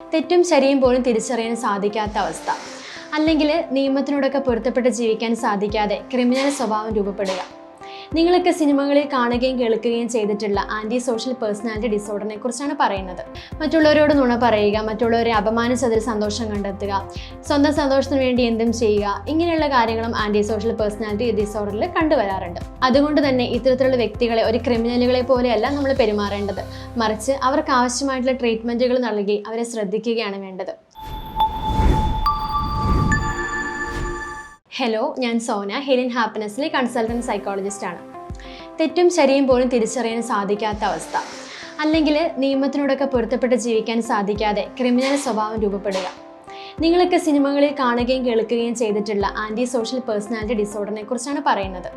തെറ്റും ശരിയും പോലും തിരിച്ചറിയാൻ സാധിക്കാത്ത അവസ്ഥ, അല്ലെങ്കിൽ നിയമത്തിനോടൊക്കെ പൊരുത്തപ്പെട്ട് ജീവിക്കാൻ സാധിക്കാതെ ക്രിമിനൽ സ്വഭാവം രൂപപ്പെടുക. നിങ്ങളൊക്കെ സിനിമകളിൽ കാണുകയും കേൾക്കുകയും ചെയ്തിട്ടുള്ള ആൻറ്റി സോഷ്യൽ പേഴ്സണാലിറ്റി ഡിസോർഡറിനെ കുറിച്ചാണ് പറയുന്നത്. മറ്റുള്ളവരോട് നുണ പറയുക, മറ്റുള്ളവരെ അപമാനിച്ചതിൽ സന്തോഷം കണ്ടെത്തുക, സ്വന്തം സന്തോഷത്തിന് വേണ്ടി എന്തും ചെയ്യുക, ഇങ്ങനെയുള്ള കാര്യങ്ങളും ആൻറ്റി സോഷ്യൽ പേഴ്സണാലിറ്റി ഡിസോർഡറിൽ കണ്ടുവരാറുണ്ട്. അതുകൊണ്ട് തന്നെ ഇത്തരത്തിലുള്ള വ്യക്തികളെ ഒരു ക്രിമിനലുകളെ പോലെയല്ല നമ്മൾ പെരുമാറേണ്ടത്, മറിച്ച് അവർക്ക് ആവശ്യമായിട്ടുള്ള ട്രീറ്റ്മെൻറ്റുകൾ നൽകി അവരെ ശ്രദ്ധിക്കുകയാണ് വേണ്ടത്. ഹലോ, ഞാൻ സോന, ഹീലിംഗ് ഹാപ്പിനെസ്സിലെ കൺസൾട്ടൻറ്റ് സൈക്കോളജിസ്റ്റാണ്. തെറ്റും ശരിയും പോലും തിരിച്ചറിയാൻ സാധിക്കാത്ത അവസ്ഥ, അല്ലെങ്കിൽ നിയമത്തിനോടൊക്കെ പൊരുത്തപ്പെട്ട് ജീവിക്കാൻ സാധിക്കാതെ ക്രിമിനൽ സ്വഭാവം രൂപപ്പെടുക. നിങ്ങളൊക്കെ സിനിമകളിൽ കാണുകയും കേൾക്കുകയും ചെയ്തിട്ടുള്ള ആൻറ്റി സോഷ്യൽ പേഴ്സണാലിറ്റി ഡിസോർഡറിനെ കുറിച്ചാണ് പറയുന്നത്.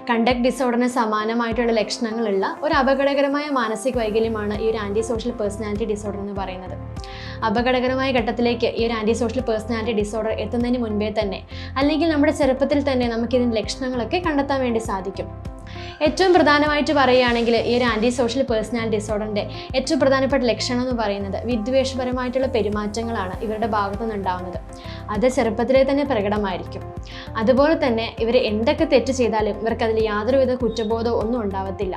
കണ്ടക്ട് ഡിസോർഡറിന് സമാനമായിട്ടുള്ള ലക്ഷണങ്ങളുള്ള ഒരു അപകടകരമായ മാനസിക വൈകല്യമാണ് ഈ ഒരു ആൻറ്റി സോഷ്യൽ പേഴ്സണാലിറ്റി ഡിസോർഡർ എന്ന് പറയുന്നത്. അപകടകരമായ ഘട്ടത്തിലേക്ക് ഈ ഒരു ആൻറ്റി സോഷ്യൽ പേഴ്സണാലിറ്റി ഡിസോർഡർ എത്തുന്നതിന് മുൻപേ തന്നെ, അല്ലെങ്കിൽ നമ്മുടെ ചെറുപ്പത്തിൽ തന്നെ നമുക്കിതിൻ്റെ ലക്ഷണങ്ങളൊക്കെ കണ്ടെത്താൻ വേണ്ടി സാധിക്കും. ഏറ്റവും പ്രധാനമായിട്ട് പറയുകയാണെങ്കിൽ ഈ ഒരു ആൻറ്റി സോഷ്യൽ പേഴ്സണാലിറ്റി ഡിസോർഡറിൻ്റെ ഏറ്റവും പ്രധാനപ്പെട്ട ലക്ഷണം എന്ന് പറയുന്നത് വിദ്വേഷപരമായിട്ടുള്ള പെരുമാറ്റങ്ങളാണ് ഇവരുടെ ഭാഗത്തുനിന്ന് ഉണ്ടാകുന്നത്. അത് ചെറുപ്പത്തിലെ തന്നെ പ്രകടമായിരിക്കും. അതുപോലെ തന്നെ ഇവർ എന്തൊക്കെ തെറ്റ് ചെയ്താലും ഇവർക്കതിൽ യാതൊരുവിധ കുറ്റബോധവും ഒന്നും ഉണ്ടാവത്തില്ല.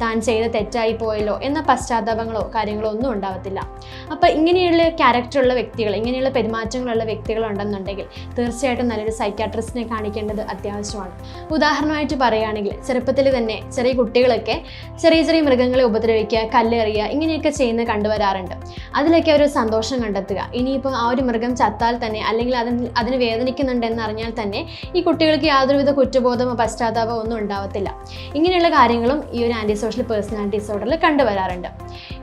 താൻ ചെയ്ത തെറ്റായി പോയല്ലോ എന്ന പശ്ചാത്താപങ്ങളോ കാര്യങ്ങളോ ഒന്നും ഉണ്ടാവത്തില്ല. അപ്പോൾ ഇങ്ങനെയുള്ള ക്യാരക്ടറുള്ള വ്യക്തികൾ, ഇങ്ങനെയുള്ള പെരുമാറ്റങ്ങളുള്ള വ്യക്തികളുണ്ടെന്നുണ്ടെങ്കിൽ തീർച്ചയായിട്ടും നല്ലൊരു സൈക്യാട്രിസ്റ്റിനെ കാണിക്കേണ്ടത് അത്യാവശ്യമാണ്. ഉദാഹരണമായിട്ട് പറയുകയാണെങ്കിൽ ചെറുപ്പത്തിൽ തന്നെ ചെറിയ കുട്ടികളൊക്കെ ചെറിയ മൃഗങ്ങളെ ഉപദ്രവിക്കുക, കല്ലെറിയുക, ഇങ്ങനെയൊക്കെ ചെയ്യുന്നത് കണ്ടുവരാറുണ്ട്. അതിലൊക്കെ ഒരു സന്തോഷം കണ്ടെത്തുക. ഇനിയിപ്പോൾ ആ ഒരു മൃഗം ചത്താൽ തന്നെ, അല്ലെങ്കിൽ അതിന് വേദനിക്കുന്നുണ്ടെന്ന് അറിഞ്ഞാൽ തന്നെ ഈ കുട്ടികൾക്ക് യാതൊരുവിധ കുറ്റബോധമോ പശ്ചാത്താപമോ ഒന്നും ഉണ്ടാവത്തില്ല. ഇങ്ങനെയുള്ള കാര്യങ്ങളും ഈ ഒരു ആൻറ്റി സോഷ്യൽ പേഴ്സണാലിറ്റി ഡിസോർഡറിൽ കണ്ടുവരാറുണ്ട്.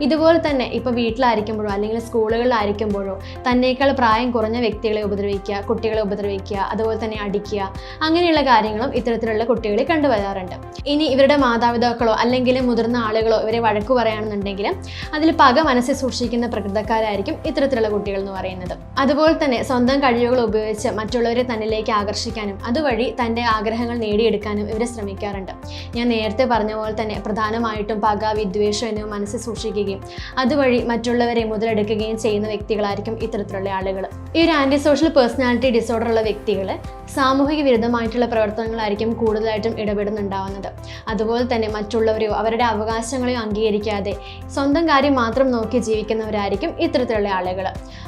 ഇതുപോലെ തന്നെ ഇപ്പോൾ വീട്ടിലായിരിക്കുമ്പോഴോ അല്ലെങ്കിൽ സ്കൂളുകളിലായിരിക്കുമ്പോഴോ തന്നേക്കാൾ പ്രായം കുറഞ്ഞ വ്യക്തികളെ ഉപദ്രവിക്കുക, കുട്ടികളെ ഉപദ്രവിക്കുക, അതുപോലെ തന്നെ അടിക്കുക, അങ്ങനെയുള്ള കാര്യങ്ങളും ഇത്തരത്തിലുള്ള കുട്ടികളിൽ കണ്ടുവരാറുണ്ട്. ഇനി ഇവരുടെ മാതാപിതാക്കളോ അല്ലെങ്കിൽ മുതിർന്ന ആളുകളോ ഇവരെ വഴക്കു പറയുകയാണെന്നുണ്ടെങ്കിൽ അതിൽ പക മനസ്സിൽ സൂക്ഷിക്കുന്ന പ്രകൃതക്കാരായിരിക്കും ഇത്തരത്തിലുള്ള കുട്ടികൾ എന്ന് പറയുന്നത്. അതുപോലെ തന്നെ സ്വന്തം കഴിവുകൾ ഉപയോഗിച്ച് മറ്റുള്ളവരെ തന്നിലേക്ക് ആകർഷിക്കാനും അതുവഴി തൻ്റെ ആഗ്രഹങ്ങൾ നേടിയെടുക്കാനും ഇവരെ ശ്രമിക്കാറുണ്ട്. ഞാൻ നേരത്തെ പറഞ്ഞ പോലെ തന്നെ പ്രധാനമായിട്ടും പക, വിദ്വേഷം എന്നിവ മനസ്സിൽ സൂക്ഷിക്കുകയും അതുവഴി മറ്റുള്ളവരെ മുതലെടുക്കുകയും ചെയ്യുന്ന വ്യക്തികളായിരിക്കും ഇത്തരത്തിലുള്ള ആളുകൾ. ഈ ഒരു ആൻറ്റി സോഷ്യൽ പേഴ്സണാലിറ്റി ഡിസോർഡർ ഉള്ള വ്യക്തികൾ സാമൂഹിക വിരുദ്ധമായിട്ടുള്ള പ്രവർത്തനങ്ങളായിരിക്കും കൂടുതലായിട്ടും ഇടപെടുന്നുണ്ടാവുന്നത്. അതുപോലെ തന്നെ മറ്റുള്ളവരെയോ അവരുടെ അവകാശങ്ങളെയോ അംഗീകരിക്കാതെ സ്വന്തം കാര്യം മാത്രം നോക്കി ജീവിക്കുന്നവരായിരിക്കും ഇത്തരത്തിലുള്ള ആളുകൾ.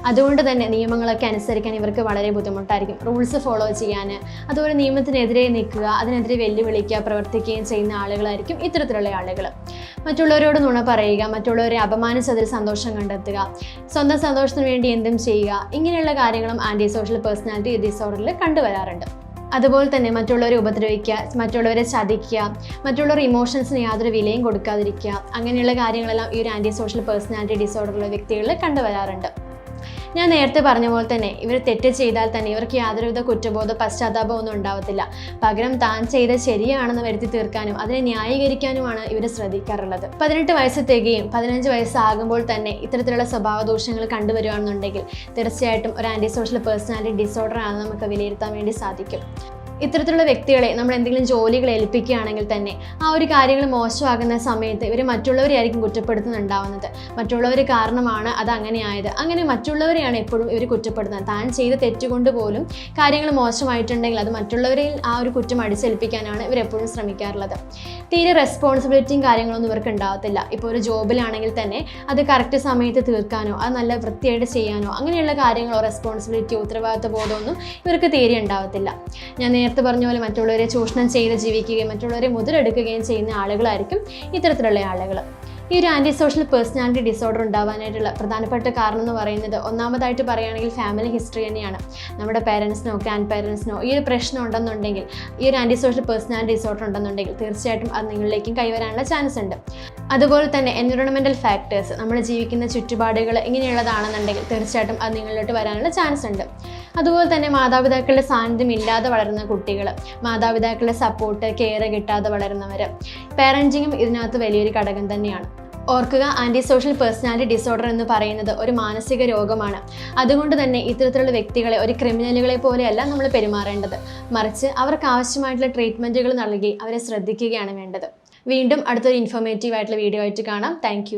അതുകൊണ്ട് തന്നെ നിയമങ്ങളൊക്കെ അനുസരിക്കാൻ ഇവർക്ക് വളരെ ബുദ്ധിമുട്ടായിരിക്കും. റൂൾസ് ഫോളോ ചെയ്യാൻ, അതുപോലെ നിയമത്തിനെതിരെ നിൽക്കുക, അതിനെതിരെ വെല്ലുവിളിക്കുക, പ്രവർത്തിക്കുകയും ചെയ്യുന്ന ആളുകളായിരിക്കും ഇത്തരത്തിലുള്ള ആളുകൾ. മറ്റുള്ളവരോട് നുണ പറയുക, മറ്റുള്ളവരെ അപമാനിച്ചതിൽ സന്തോഷം കണ്ടെത്തുക, സ്വന്തം സന്തോഷത്തിന് വേണ്ടി എന്തും ചെയ്യുക, ഇങ്ങനെയുള്ള കാര്യങ്ങളും ആൻറ്റി സോഷ്യൽ പേഴ്സണാലിറ്റി ഡിസോർഡറിൽ കണ്ടുവരാറുണ്ട്. അതുപോലെ തന്നെ മറ്റുള്ളവരെ ഉപദ്രവിക്കുക, മറ്റുള്ളവരെ ചതിക്കുക, മറ്റുള്ളവർ ഇമോഷൻസിന് യാതൊരു വിലയും കൊടുക്കാതിരിക്കുക, അങ്ങനെയുള്ള കാര്യങ്ങളെല്ലാം ഈ ഒരു ആൻറ്റി സോഷ്യൽ പേഴ്സണാലിറ്റി ഡിസോർഡറുള്ള വ്യക്തികളിൽ കണ്ടുവരാറുണ്ട്. ഞാൻ നേരത്തെ പറഞ്ഞ പോലെ തന്നെ ഇവർ തെറ്റ് ചെയ്താൽ തന്നെ ഇവർക്ക് യാതൊരുവിധ കുറ്റബോധ പശ്ചാത്താപമോ ഒന്നും ഉണ്ടാവത്തില്ല. പകരം താൻ ചെയ്ത് ശരിയാണെന്ന് വരുത്തി തീർക്കാനും അതിനെ ന്യായീകരിക്കാനുമാണ് ഇവർ ശ്രദ്ധിക്കാറുള്ളത്. 18 വയസ്സ് തികയും 15 വയസ്സാകുമ്പോൾ തന്നെ ഇത്തരത്തിലുള്ള സ്വഭാവ ദൂഷ്യങ്ങൾ കണ്ടുവരികയാണെന്നുണ്ടെങ്കിൽ തീർച്ചയായിട്ടും ഒരു ആൻറ്റി സോഷ്യൽ പേഴ്സണാലിറ്റി ഡിസോർഡർ ആണെന്ന് നമുക്ക് വിലയിരുത്താൻ വേണ്ടി സാധിക്കും. ഇത്തരത്തിലുള്ള വ്യക്തികളെ നമ്മൾ എന്തെങ്കിലും ജോലികൾ ഏൽപ്പിക്കുകയാണെങ്കിൽ തന്നെ ആ ഒരു കാര്യങ്ങൾ മോശമാകുന്ന സമയത്ത് ഇവർ മറ്റുള്ളവരെയായിരിക്കും കുറ്റപ്പെടുത്തുന്നുണ്ടാവുന്നത്. മറ്റുള്ളവർ കാരണമാണ് അത് അങ്ങനെയായത്, അങ്ങനെ മറ്റുള്ളവരെയാണ് എപ്പോഴും ഇവർ കുറ്റപ്പെടുത്തുന്നത്. താൻ ചെയ്ത തെറ്റുകൊണ്ട് പോലും കാര്യങ്ങൾ മോശമായിട്ടുണ്ടെങ്കിൽ അത് മറ്റുള്ളവരിൽ ആ ഒരു കുറ്റം അടിച്ചേൽപ്പിക്കാനാണ് ഇവരെപ്പോഴും ശ്രമിക്കാറുള്ളത്. തീരെ റെസ്പോൺസിബിലിറ്റിയും കാര്യങ്ങളൊന്നും ഇവർക്ക് ഉണ്ടാവത്തില്ല. ഇപ്പോൾ ഒരു ജോബിലാണെങ്കിൽ തന്നെ അത് കറക്റ്റ് സമയത്ത് തീർക്കാനോ അത് നല്ല വൃത്തിയായിട്ട് ചെയ്യാനോ അങ്ങനെയുള്ള കാര്യങ്ങളോ റെസ്പോൺസിബിലിറ്റിയോ ഉത്തരവാദിത്വ ബോധമൊന്നും ഇവർക്ക് തീരെ ഉണ്ടാവത്തില്ല. ഞാൻ നേരത്തെ പറഞ്ഞ പോലെ മറ്റുള്ളവരെ ചൂഷണം ചെയ്ത് ജീവിക്കുകയും മറ്റുള്ളവരെ മുതലെടുക്കുകയും ചെയ്യുന്ന ആളുകളായിരിക്കും ഇത്തരത്തിലുള്ള ആളുകൾ. ഈ ഒരു ആൻറ്റി സോഷ്യൽ പേഴ്സണാലിറ്റി ഡിസോർഡർ ഉണ്ടാവാനായിട്ടുള്ള പ്രധാനപ്പെട്ട കാരണം എന്ന് പറയുന്നത്, ഒന്നാമതായിട്ട് പറയുകയാണെങ്കിൽ ഫാമിലി ഹിസ്റ്ററി തന്നെയാണ്. നമ്മുടെ പേരൻസിനോ ഗ്രാൻഡ് പേരൻസിനോ ഈ ഒരു പ്രശ്നം ഉണ്ടെന്നുണ്ടെങ്കിൽ, ഈ ഒരു ആൻറ്റി സോഷ്യൽ പേഴ്സണാലിറ്റി ഡിസോർഡർ ഉണ്ടെന്നുണ്ടെങ്കിൽ തീർച്ചയായിട്ടും അത് നിങ്ങളിലേക്കും കൈവരാനുള്ള ചാൻസ് ഉണ്ട്. അതുപോലെ തന്നെ എൻവിറോൺമെൻറ്റൽ ഫാക്ടേഴ്സ്, നമ്മൾ ജീവിക്കുന്ന ചുറ്റുപാടുകൾ ഇങ്ങനെയുള്ളതാണെന്നുണ്ടെങ്കിൽ തീർച്ചയായിട്ടും അത് നിങ്ങളിലോട്ട് വരാനുള്ള ചാൻസ് ഉണ്ട്. അതുപോലെ തന്നെ മാതാപിതാക്കളുടെ സാന്നിധ്യം ഇല്ലാതെ വളരുന്ന കുട്ടികൾ, മാതാപിതാക്കളുടെ സപ്പോർട്ട് കെയർ കിട്ടാതെ വളരുന്നവർ, പാരൻറ്റിങ്ങും ഇതിനകത്ത് വലിയൊരു ഘടകം തന്നെയാണ്. ഓർക്കുക, ആൻറ്റി സോഷ്യൽ പേഴ്സണാലിറ്റി ഡിസോർഡർ എന്ന് പറയുന്നത് ഒരു മാനസിക രോഗമാണ്. അതുകൊണ്ട് തന്നെ ഇത്തരത്തിലുള്ള വ്യക്തികളെ ഒരു ക്രിമിനലുകളെ പോലെയല്ല നമ്മൾ പെരുമാറേണ്ടത്, മറിച്ച് അവർക്ക് ആവശ്യമായിട്ടുള്ള ട്രീറ്റ്മെൻറ്റുകൾ നൽകി അവരെ ശ്രദ്ധിക്കുകയാണ് വേണ്ടത്. വീണ്ടും അടുത്തൊരു ഇൻഫോർമേറ്റീവ് ആയിട്ടുള്ള വീഡിയോ ആയിട്ട് കാണാം. താങ്ക്